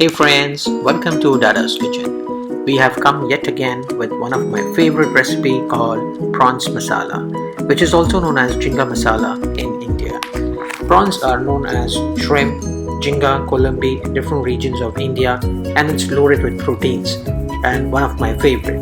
Hey friends, welcome to Dada's Kitchen. We have come yet again with one of my favorite recipe called Prawns Masala, which is also known as Jinga Masala in India. Prawns are known as shrimp, Jinga, Columbi in different regions of India, and it's loaded with proteins and one of my favorite.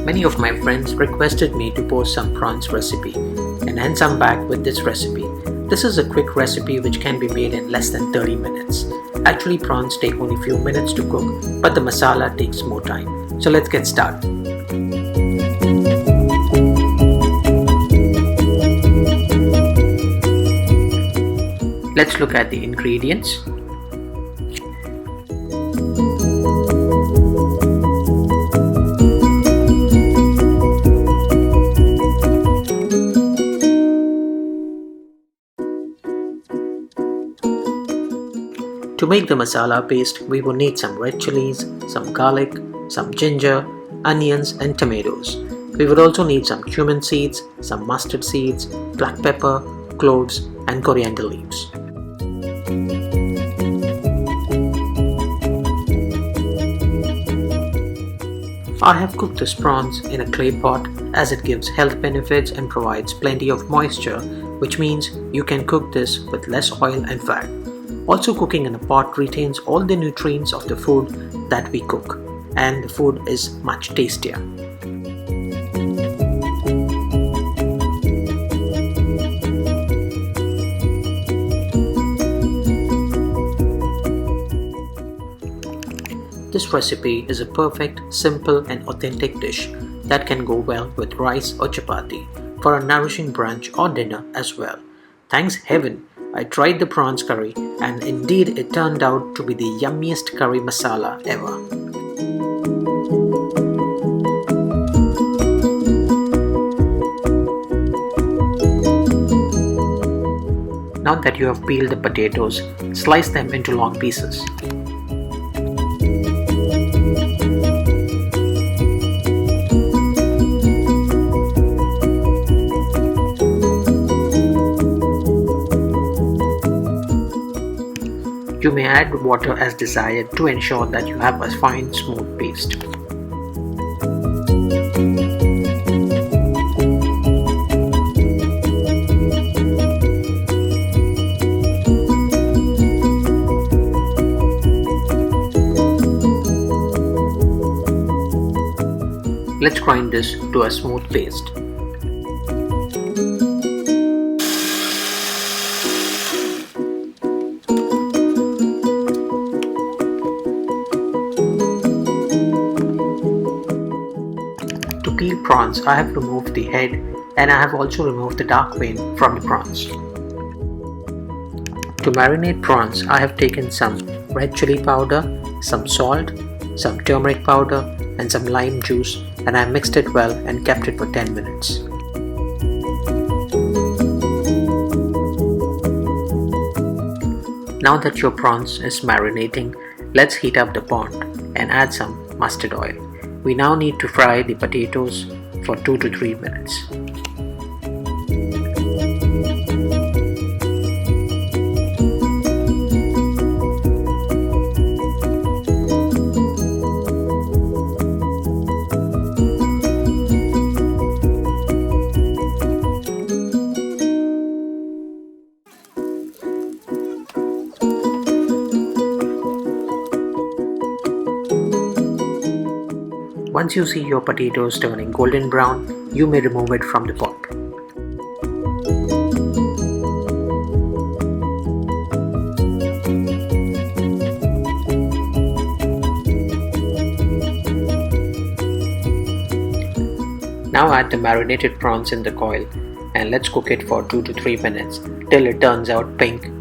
Many of my friends requested me to post some prawns recipe, and hence I'm back with this recipe. This is a quick recipe which can be made in less than 30 minutes. Actually, prawns take only few minutes to cook, but the masala takes more time. So let's get started. Let's look at the ingredients. To make the masala paste, we will need some red chilies, some garlic, some ginger, onions and tomatoes. We will also need some cumin seeds, some mustard seeds, black pepper, cloves and coriander leaves. I have cooked these prawns in a clay pot as it gives health benefits and provides plenty of moisture, which means you can cook this with less oil and fat. Also, cooking in a pot retains all the nutrients of the food that we cook, and the food is much tastier. This recipe is a perfect, simple and authentic dish that can go well with rice or chapati for a nourishing brunch or dinner as well. Thanks heaven, I tried the prawns curry and indeed it turned out to be the yummiest curry masala ever. Now that you have peeled the potatoes, slice them into long pieces. You may add water as desired to ensure that you have a fine, smooth paste. Let's grind this to a smooth paste. To peel prawns, I have removed the head and I have also removed the dark vein from the prawns. To marinate prawns, I have taken some red chili powder, some salt, some turmeric powder and some lime juice, and I mixed it well and kept it for 10 minutes. Now that your prawns is marinating, let's heat up the pot and add some mustard oil. We now need to fry the potatoes for 2 to 3 minutes. Once you see your potatoes turning golden brown, you may remove it from the pot. Now add the marinated prawns in the coil and let's cook it for 2 to 3 minutes till it turns out pink.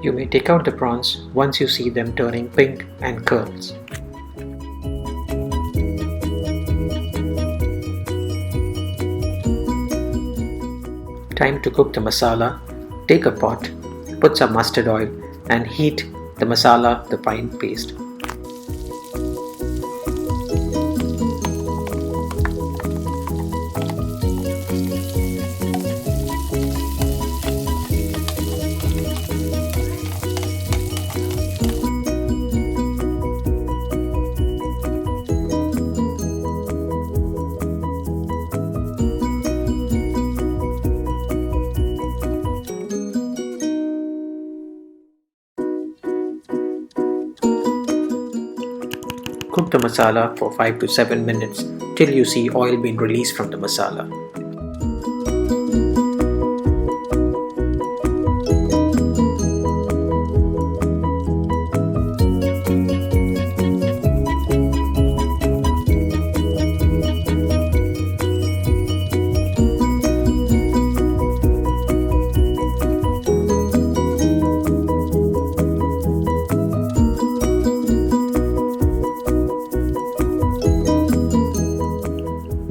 You may take out the prawns once you see them turning pink and curls. Time to cook the masala. Take a pot, put some mustard oil and heat the masala, the fine paste. Cook the masala for 5 to 7 minutes till you see oil being released from the masala.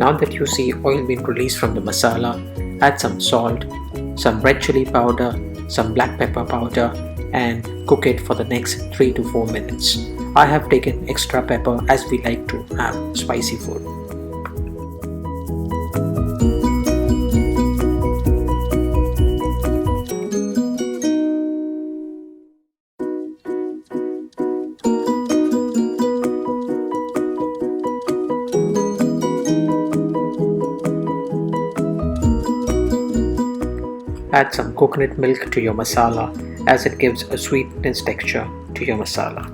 Now that you see oil being released from the masala, add some salt, some red chili powder, some black pepper powder and cook it for the next 3 to 4 minutes. I have taken extra pepper as we like to have spicy food. Add some coconut milk to your masala as it gives a sweetness texture to your masala.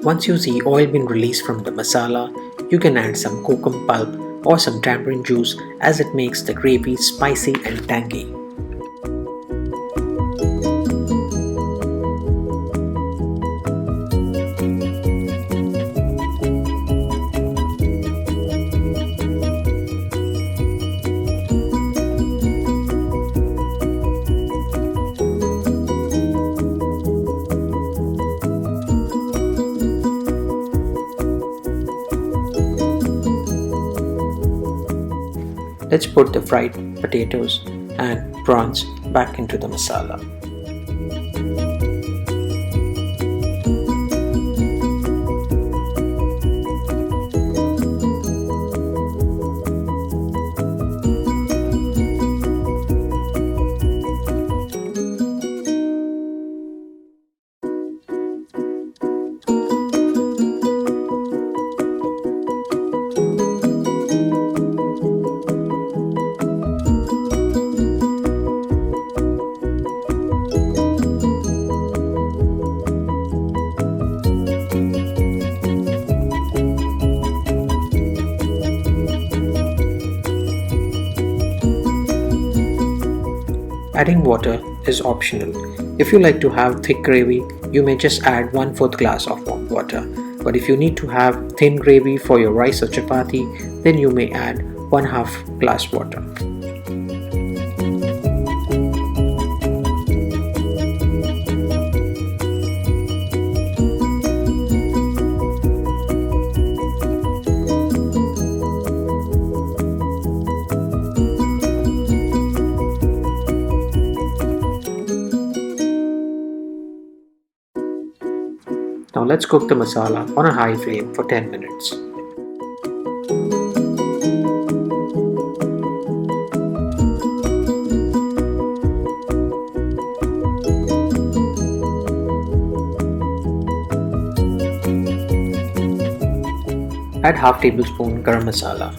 Once you see oil being released from the masala, you can add some kokum pulp or some tamarind juice as it makes the gravy spicy and tangy. Let's put the fried potatoes and prawns back into the masala. Adding water is optional. If you like to have thick gravy, you may just add 1/4 glass of warm water. But if you need to have thin gravy for your rice or chapati, then you may add 1/2 glass water. Now let's cook the masala on a high flame for 10 minutes. Add half tablespoon garam masala.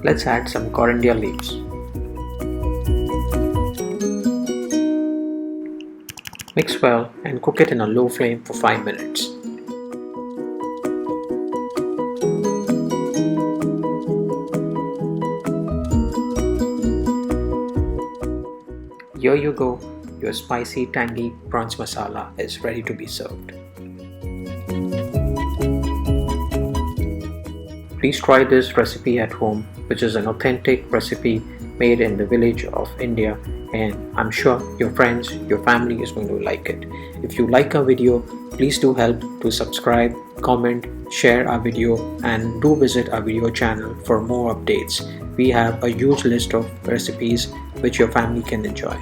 Let's add some coriander leaves. Mix well and cook it in a low flame for 5 minutes. Here you go, your spicy tangy prawns masala is ready to be served. Please try this recipe at home, which is an authentic recipe made in the village of India, and I'm sure your friends, your family is going to like it. If you like our video, please do help to subscribe, comment, share our video, and do visit our video channel for more updates. We have a huge list of recipes which your family can enjoy.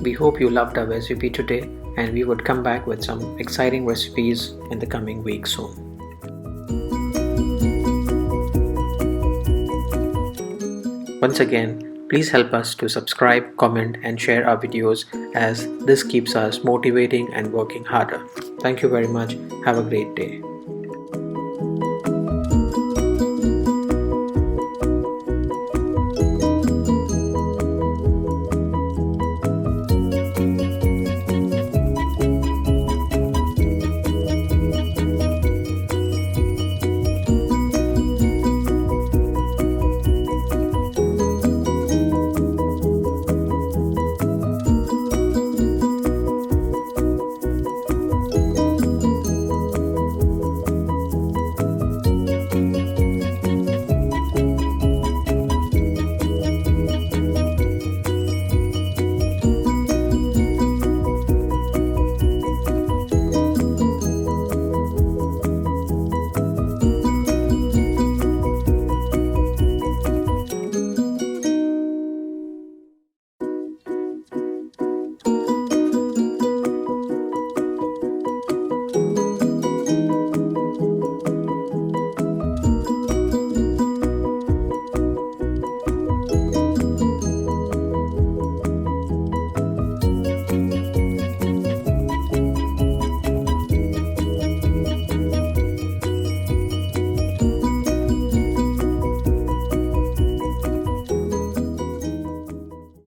We hope you loved our recipe today, and we would come back with some exciting recipes in the coming week soon. Once again, please help us to subscribe, comment and share our videos, as this keeps us motivating and working harder. Thank you very much. Have a great day.